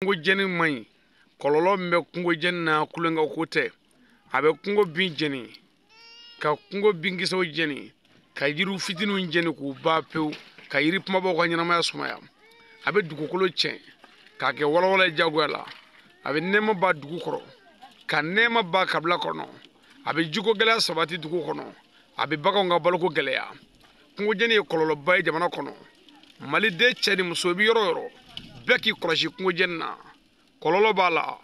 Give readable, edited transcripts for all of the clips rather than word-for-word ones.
kungo jeni mai kololo mbe kungo jenna kulenga kote abe kungo bin jeni ka kungo bingi so jeni ka yiru fitinu jeni ku ba pew ka yiri puma bo ko nyina ma sumaya abe dugu kolo chen ka ke wala jagwala abe nema ba dugu koro ka nema ba kabla kono abe jugo gela sabati dugu kono abe baga nga balko geleya kungo jeni kololo bay jamana kono mali de chedi musobi yoro beki koroshi kungo jenna kololo bala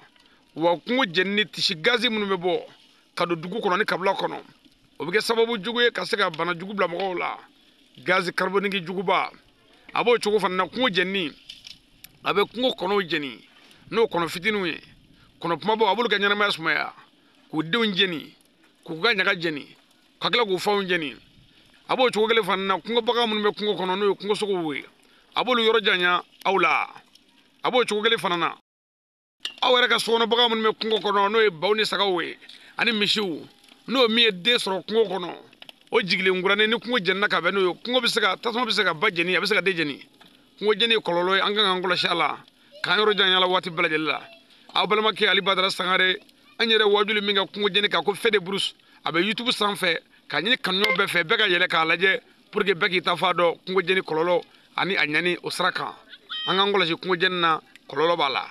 wa kungo jenni tishi gazi munu bebo kado dugu kono ni kabla kono obike sababu jugu ye kasega bana jugu bla mo la gazi carbonique jugu ba abo chugo fanna kungo jenni abe kungo kono jeni no kono fitinu ye kono pumabo abul ganyana masmaya ku deun jeni ku ganya ga jeni kakla ku fawn jeni abo chugo gele fanna kungo baga munu be kungo kono no kungo sogo we abulu yoro janya awla abo chugo gele fanana awere ka sono baga mun me kungo kono no e bawni sagawe ani mishiu no mi de soro kungo kono o jigile ngurane ni kungo jenna ka be no kungo bisega tasma bisega bajeni abisega de jeni kungo jeni kololo anga ngolo shala kan yoro janya la wati balajella awbalma ke ali badara sangare anyere wajuli minga kungo jeni ka ko fede brus abe youtube sanfe ka nyini kanyo be fe bega yele ka laje pour que beki tafado kungo jeni kololo ani anyani osraka anga ngolo ji kungo jenna kololo bala